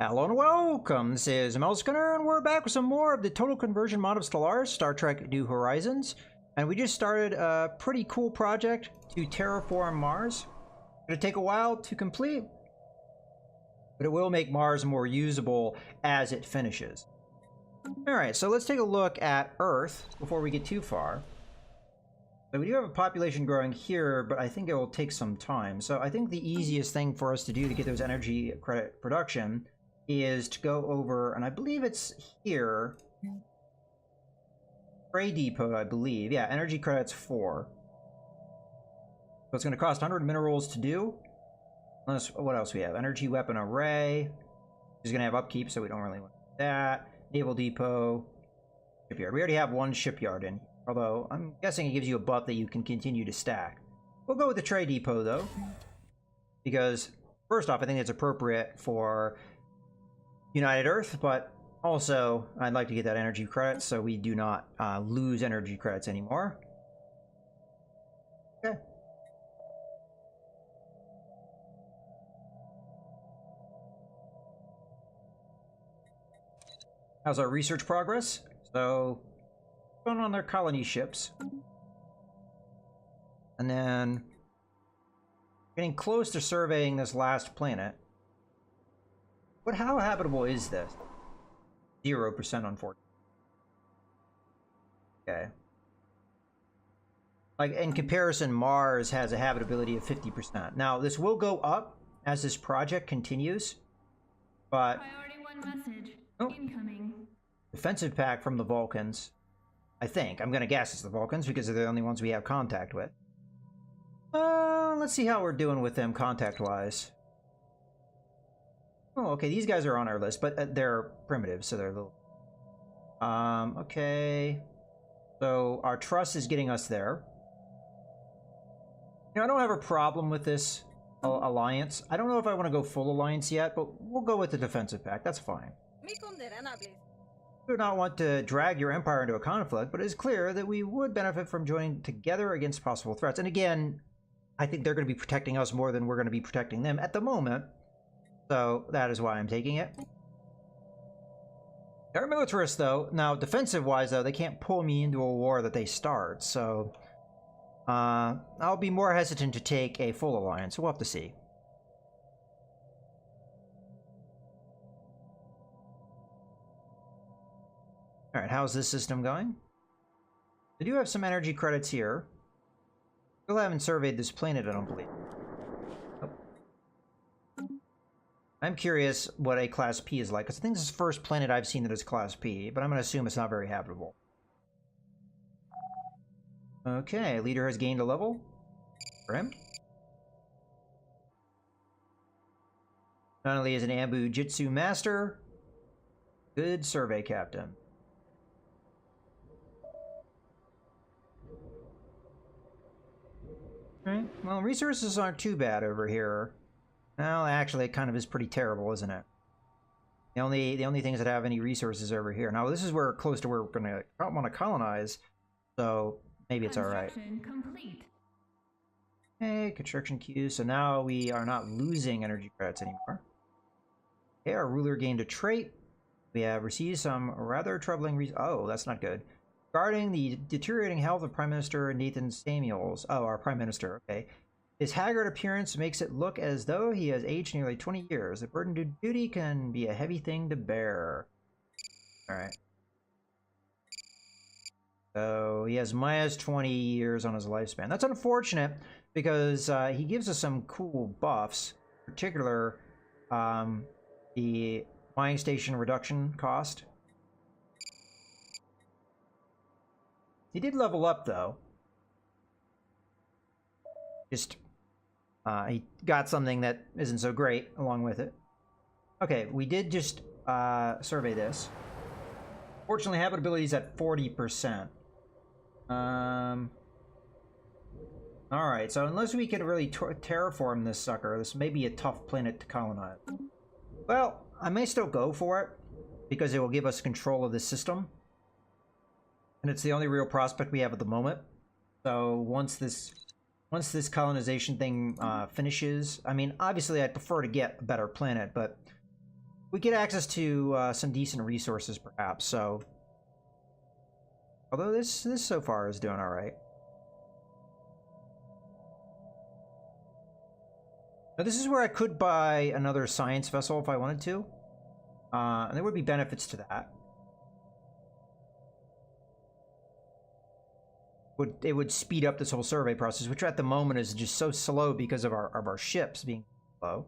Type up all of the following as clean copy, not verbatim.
Hello and welcome, this is Melskinner, and we're back with some more of the Total Conversion mod of Stellaris, Star Trek New Horizons. And we just started a pretty cool project to terraform Mars. It'll take a while to complete, but it will make Mars more usable as it finishes. Alright, so let's take a look at Earth before we get too far. So we do have a population growing here, but I think it will take some time. So I think the easiest thing for us to do to get those energy credit production is to go over, and I believe it's here. Trade Depot, I believe. Yeah, energy credits 4. So it's going to cost 100 minerals to do. Unless, what else we have? Energy weapon array. Is going to have upkeep, so we don't really want that. Naval Depot. Shipyard. We already have one shipyard in here. Although, I'm guessing it gives you a buff that you can continue to stack. We'll go with the Trade Depot, though. Because, first off, I think it's appropriate for United Earth, but also, I'd like to get that energy credits so we do not lose energy credits anymore. Okay. How's our research progress? So, going on their colony ships. And then getting close to surveying this last planet. But how habitable is this? 0% unfortunately. Okay. Like, in comparison, Mars has a habitability of 50%. Now, this will go up as this project continues, but... Priority 1 message. Oh. Incoming. Defensive pack from the Vulcans. I think. I'm gonna guess it's the Vulcans because they're the only ones we have contact with. Let's see how we're doing with them contact-wise. Oh, okay, these guys are on our list, but they're primitive, so they're a little... okay. So, our trust is getting us there. You know, I don't have a problem with this alliance. I don't know if I want to go full alliance yet, but we'll go with the defensive pact. That's fine. I do not want to drag your empire into a conflict, but it is clear that we would benefit from joining together against possible threats. And again, I think they're going to be protecting us more than we're going to be protecting them at the moment. So that is why I'm taking it. They're militarists, though. Now, defensive-wise, though, they can't pull me into a war that they start. So I'll be more hesitant to take a full alliance. We'll have to see. All right, how's this system going? They do have some energy credits here. Still haven't surveyed this planet, I don't believe. I'm curious what a Class P is like, because I think this is the first planet I've seen that is Class P, but I'm going to assume it's not very habitable. Okay, leader has gained a level for him. Not only is an Ambu Jitsu Master, good survey captain. Alright, well, resources aren't too bad over here. Well, actually, it kind of is pretty terrible, isn't it? The only things that have any resources over here. Now, this is where close to where we're gonna want to colonize, so maybe it's all right. Complete. Hey, construction queue. So now we are not losing energy credits anymore. Okay, our ruler gained a trait. We have received some rather troubling. Oh, that's not good. Regarding the deteriorating health of Prime Minister Nathan Samuels. Oh, our Prime Minister. Okay. His haggard appearance makes it look as though he has aged nearly 20 years. The burden to duty can be a heavy thing to bear. Alright. So he has minus 20 years on his lifespan. That's unfortunate because he gives us some cool buffs. In particular, the mining station reduction cost. He did level up, though. Just... he got something that isn't so great along with it. Okay, we did just survey this. Fortunately, habitability is at 40%. Alright, so unless we can really terraform this sucker, this may be a tough planet to colonize. Well, I may still go for it, because it will give us control of this system. And it's the only real prospect we have at the moment. So once this colonization thing finishes, I mean, obviously I'd prefer to get a better planet, but we get access to some decent resources, perhaps. So, although this so far is doing all right. Now, this is where I could buy another science vessel if I wanted to, and there would be benefits to that. It would speed up this whole survey process, which at the moment is just so slow because of our ships being slow.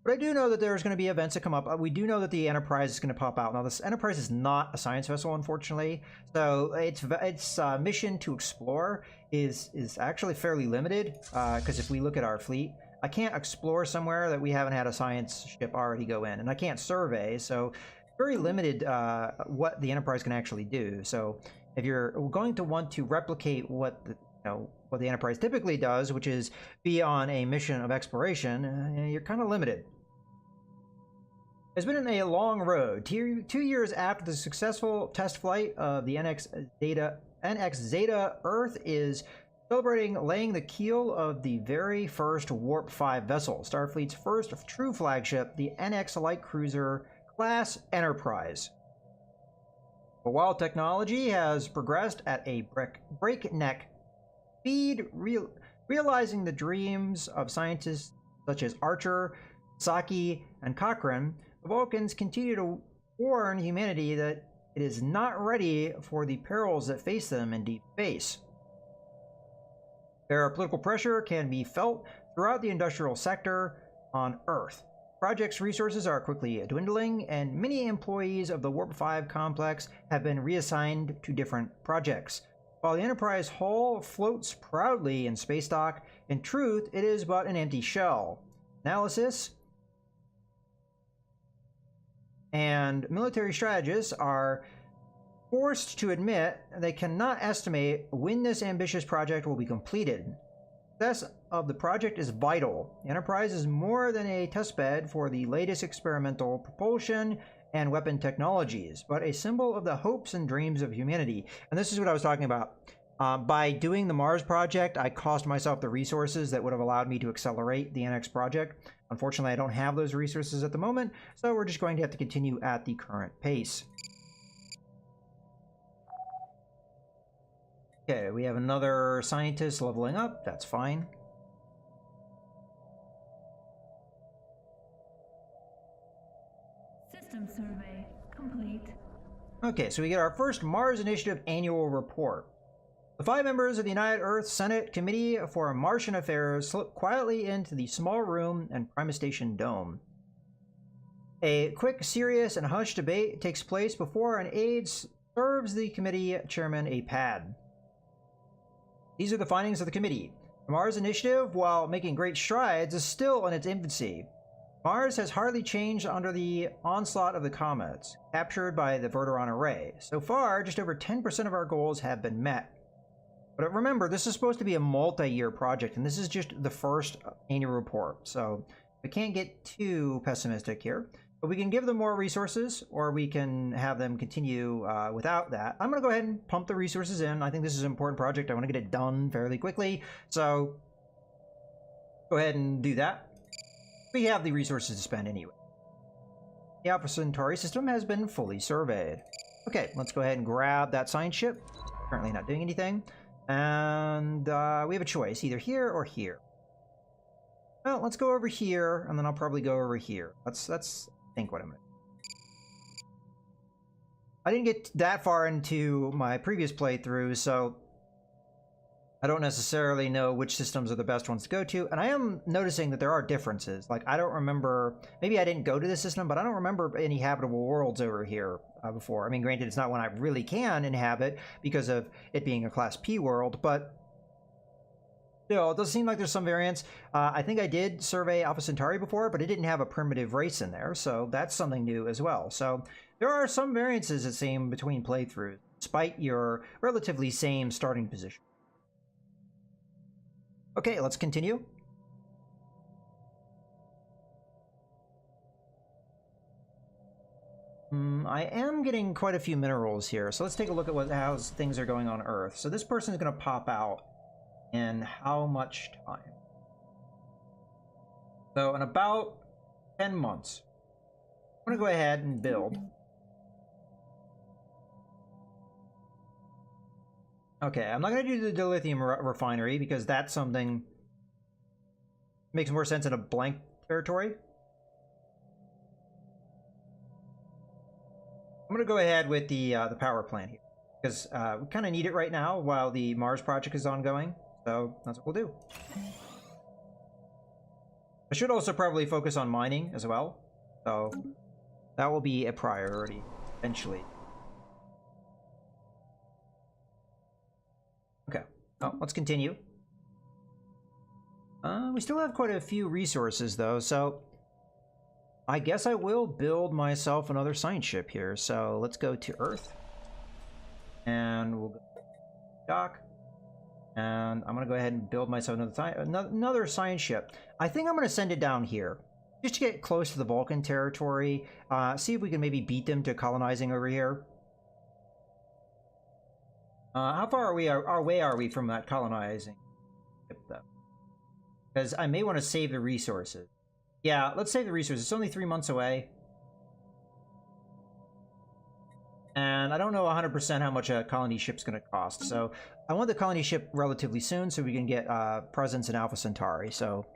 But I do know that there's going to be events that come up. We do know that the Enterprise is going to pop out. Now, this Enterprise is not a science vessel, unfortunately. So its mission to explore is actually fairly limited. Because if we look at our fleet, I can't explore somewhere that we haven't had a science ship already go in, and I can't survey. So very limited what the Enterprise can actually do. So if you're going to want to replicate what the Enterprise typically does, which is be on a mission of exploration, you're kind of limited. It's been a long road. 2 years after the successful test flight of the NX Zeta, Earth is celebrating laying the keel of the very first Warp 5 vessel, Starfleet's first true flagship, the NX Light Cruiser class Enterprise. But while technology has progressed at a breakneck speed, realizing the dreams of scientists such as Archer, Saki, and Cochrane, the Vulcans continue to warn humanity that it is not ready for the perils that face them in deep space. Their political pressure can be felt throughout the industrial sector on Earth. Project's resources are quickly dwindling, and many employees of the Warp 5 complex have been reassigned to different projects. While the Enterprise hull floats proudly in space dock, in truth, it is but an empty shell. Analysis and military strategists are forced to admit they cannot estimate when this ambitious project will be completed. Success of the project is vital. The Enterprise is more than a testbed for the latest experimental propulsion and weapon technologies, but a symbol of the hopes and dreams of humanity. And this is what I was talking about. By doing the Mars project, I cost myself the resources that would have allowed me to accelerate the NX project. Unfortunately, I don't have those resources at the moment, so we're just going to have to continue at the current pace. Okay, we have another scientist leveling up. That's fine. System survey complete. Okay, so we get our first Mars Initiative annual report. The 5 members of the United Earth Senate Committee for Martian Affairs slip quietly into the small room and Primus Station dome. A quick, serious, and hushed debate takes place before an aide serves the committee chairman a pad. These are the findings of the committee. The Mars Initiative, while making great strides, is still in its infancy. Mars has hardly changed under the onslaught of the comets, captured by the Verteron array. So far, just over 10% of our goals have been met. But remember, this is supposed to be a multi-year project, and this is just the first annual report. So we can't get too pessimistic here. But we can give them more resources, or we can have them continue without that. I'm going to go ahead and pump the resources in. I think this is an important project. I want to get it done fairly quickly. So go ahead and do that. We have the resources to spend anyway. The Alpha Centauri system has been fully surveyed. Okay, let's go ahead and grab that science ship. Currently not doing anything. And we have a choice, either here or here. Well, let's go over here, and then I'll probably go over here. That's think what I'm gonna do. I didn't get that far into my previous playthroughs, so I don't necessarily know which systems are the best ones to go to, and I am noticing that there are differences. Like, I don't remember, maybe I didn't go to this system, but I don't remember any habitable worlds over here before. I mean, granted, it's not one I really can inhabit because of it being a Class P world, but still, it does seem like there's some variance. I think I did survey Alpha Centauri before, but it didn't have a primitive race in there, so that's something new as well. So there are some variances, it seems, between playthroughs, despite your relatively same starting position. Okay, let's continue. I am getting quite a few minerals here, so let's take a look at how things are going on Earth. So this person is going to pop out in how much time? So in about 10 months. I'm gonna go ahead and build. Okay, I'm not gonna do the dilithium refinery because that's something makes more sense in a blank territory. I'm gonna go ahead with the power plant here because we kind of need it right now while the Mars project is ongoing. So that's what we'll do. I should also probably focus on mining as well. So that will be a priority eventually. Okay. Oh, let's continue. We still have quite a few resources though, so I guess I will build myself another science ship here. So let's go to Earth. And we'll go to dock. And I'm going to go ahead and build myself another science ship. I think I'm going to send it down here. Just to get close to the Vulcan territory. See if we can maybe beat them to colonizing over here. How far are we? Away are we from that colonizing ship, though? Because I may want to save the resources. Yeah, let's save the resources. It's only 3 months away. And I don't know 100% how much a colony ship's going to cost. So I want the colony ship relatively soon so we can get presence in Alpha Centauri. So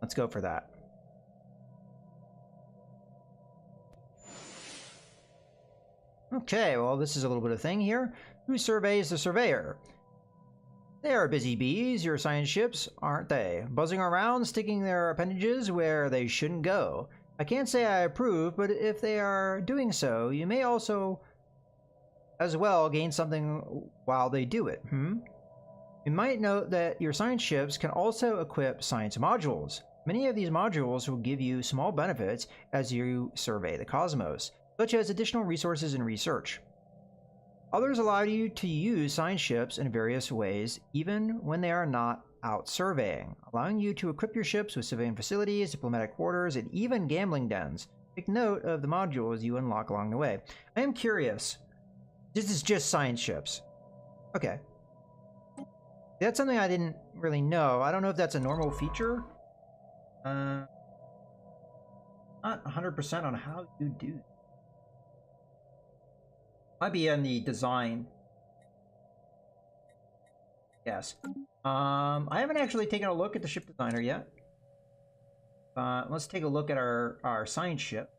let's go for that. Okay, well, this is a little bit of thing here. Who surveys the surveyor? They are busy bees, your science ships, aren't they? Buzzing around, sticking their appendages where they shouldn't go. I can't say I approve, but if they are doing so, you may also as well gain something while they do it, You might note that your science ships can also equip science modules. Many of these modules will give you small benefits as you survey the cosmos, such as additional resources and research. Others allow you to use science ships in various ways, even when they are not out surveying, allowing you to equip your ships with civilian facilities, diplomatic quarters, and even gambling dens. Take note of the modules you unlock along the way. I am curious. This is just science ships. Okay. That's something I didn't really know. I don't know if that's a normal feature. Not 100% on how you do. Might be in the design. Yes. I haven't actually taken a look at the ship designer yet. Let's take a look at our science ship.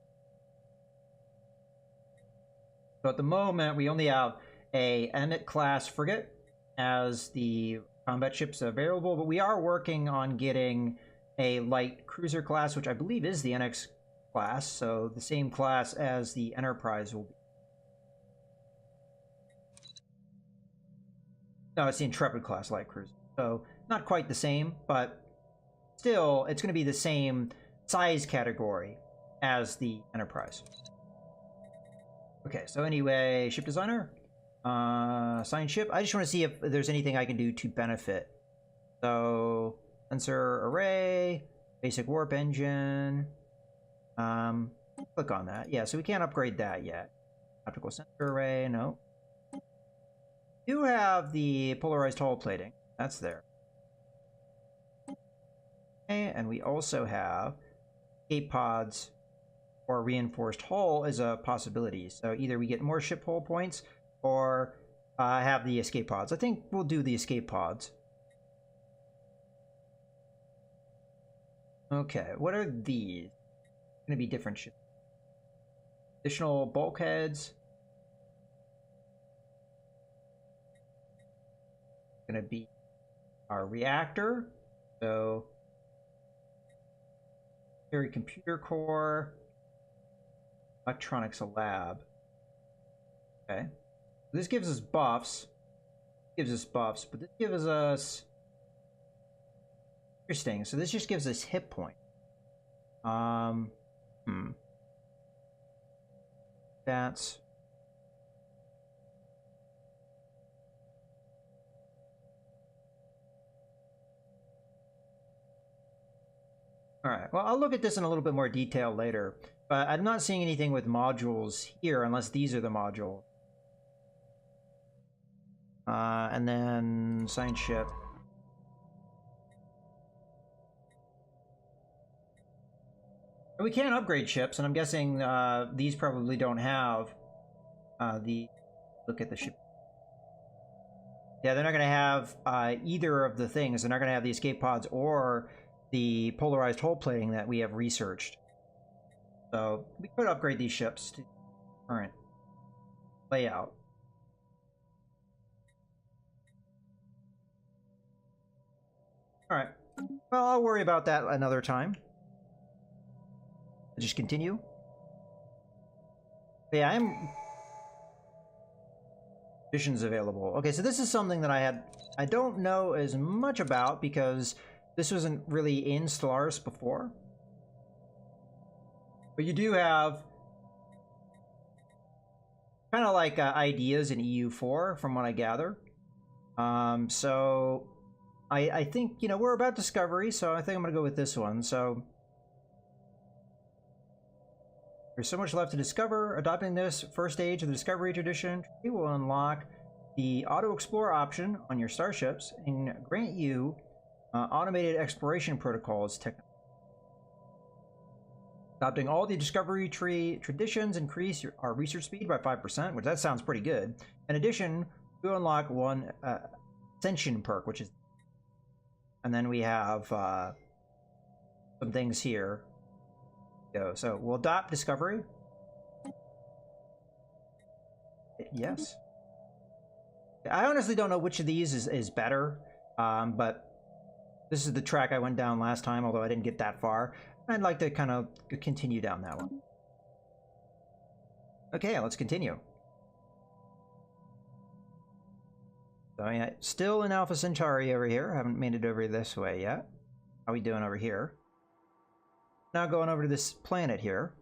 So at the moment, we only have a Emmett class frigate as the combat ships available, but we are working on getting a light cruiser class, which I believe is the NX class, so the same class as the Enterprise will be. No, it's the Intrepid class light cruiser. So not quite the same, but still, it's going to be the same size category as the Enterprise. Okay, so anyway, ship designer, science ship. I just want to see if there's anything I can do to benefit. So sensor array, basic warp engine. Click on that. Yeah, so we can't upgrade that yet. Optical sensor array, no. We do have the polarized hull plating. That's there. Okay, and we also have escape pods or reinforced hull as a possibility. So either we get more ship hull points or have the escape pods. I think we'll do the escape pods. Okay, what are these? Going to be different ships. Additional bulkheads. Going to be our reactor. So carry computer core. Electronics lab. Okay. This gives us buffs. But this gives us interesting. So this just gives us hit point. That's all right. Well, I'll look at this in a little bit more detail later. But I'm not seeing anything with modules here unless these are the modules. And then science ship. We can upgrade ships, and I'm guessing these probably don't have the... Look at the ship. Yeah, they're not going to have either of the things. They're not going to have the escape pods or the polarized hull plating that we have researched. So we could upgrade these ships to current layout. All right. Well, I'll worry about that another time. Just continue. But yeah, I'm... Missions available. Okay, so this is something that I don't know as much about because this wasn't really in Stellaris before. But you do have kind of like ideas in EU4 from what I gather. So I think, you know, we're about discovery, so I think I'm going to go with this one. So there's so much left to discover. Adopting this first stage of the discovery tradition, it will unlock the auto-explore option on your starships and grant you automated exploration protocols technology. Adopting all the discovery tree traditions increase our research speed by 5%, which that sounds pretty good. In addition, we'll unlock one ascension perk, which is... And then we have some things here. So we'll adopt discovery. Yes. I honestly don't know which of these is better, but this is the track I went down last time, although I didn't get that far. I'd like to kind of continue down that one. Okay, let's continue. So yeah, still in Alpha Centauri over here. Haven't made it over this way yet. How we doing over here? Now going over to this planet here.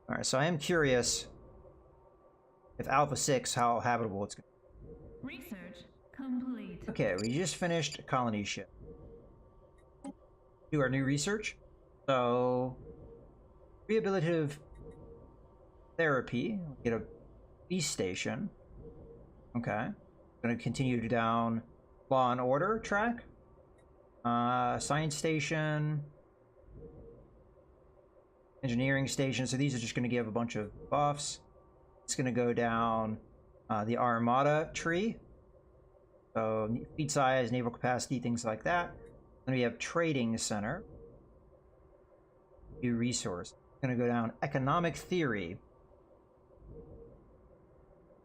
Alright, so I am curious if Alpha 6, how habitable it's going to be. Research complete. Okay, we just finished a colony ship. Do our new research. So, rehabilitative therapy. Get a police station. Okay. Going to continue down law and order track. Science station. Engineering station. So these are just going to give a bunch of buffs. It's going to go down the Armada tree. So fleet size, naval capacity, things like that. Then we have trading center. New resource. Going to go down economic theory.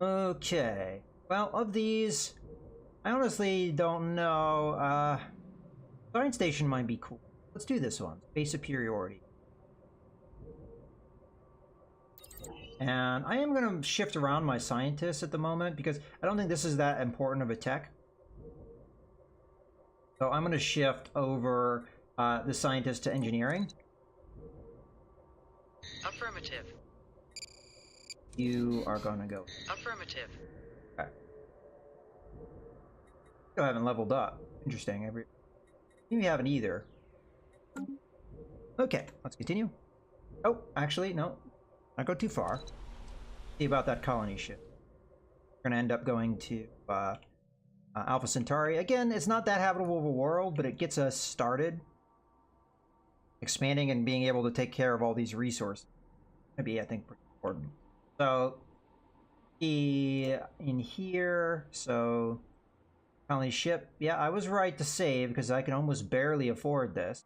Okay. Well, of these, I honestly don't know. Science station might be cool. Let's do this one. Space superiority. And I am going to shift around my scientists at the moment because I don't think this is that important of a tech. So I'm going to shift over the scientist to engineering. Affirmative. You are going to go. Affirmative. Okay. You haven't leveled up. Interesting. You haven't either. Okay, let's continue. Oh, actually, no. Not go too far. See about that colony ship. We're gonna end up going to Alpha Centauri. Again, it's not that habitable of a world, but it gets us started. Expanding and being able to take care of all these resources. Maybe, I think, pretty important. So, in here, so colony ship. Yeah, I was right to save because I can almost barely afford this.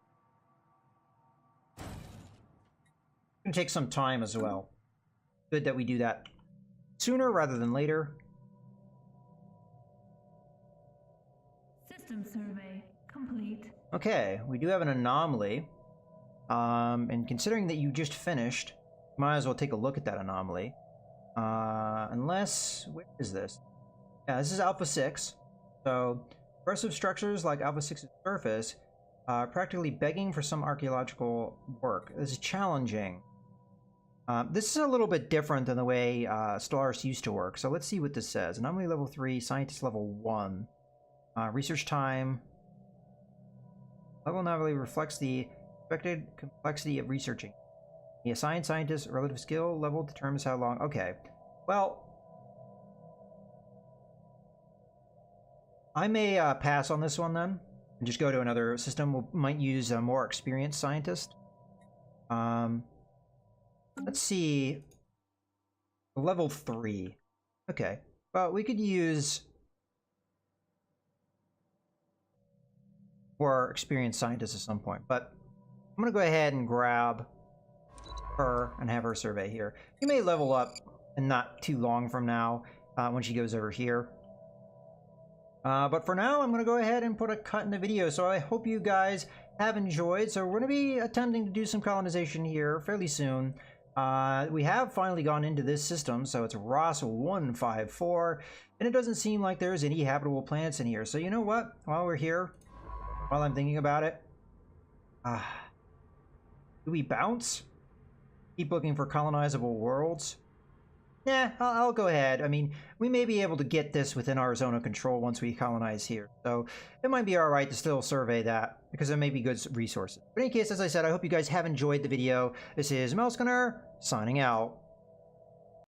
It's gonna take some time as well. Good that we do that sooner rather than later. System survey complete. Okay, we do have an anomaly. And considering that you just finished, might as well take a look at that anomaly. Unless, where is this? Yeah, this is Alpha 6. So, aggressive structures like Alpha 6's surface are practically begging for some archaeological work. This is challenging. This is a little bit different than the way Stellaris used to work. So let's see what this says. Anomaly level 3, scientist level 1. Research time. Level anomaly reflects the expected complexity of researching. The assigned scientist relative skill level determines how long. Okay. Well, I may pass on this one then and just go to another system. We might use a more experienced scientist. Let's see. Level 3. Okay. Well, we could use more experienced scientists at some point, but I'm going to go ahead and grab her and have her survey here. You may level up and not too long from now when she goes over here. But for now, I'm going to go ahead and put a cut in the video. So I hope you guys have enjoyed. So we're going to be attempting to do some colonization here fairly soon. We have finally gone into this system, so it's Ross 154, and it doesn't seem like there's any habitable planets in here. So you know what? While we're here, while I'm thinking about it, do we bounce? Keep looking for colonizable worlds? Yeah, I'll go ahead. I mean, we may be able to get this within our zone of control once we colonize here. So it might be all right to still survey that because there may be good resources. But in any case, as I said, I hope you guys have enjoyed the video. This is Mouse Gunner signing out.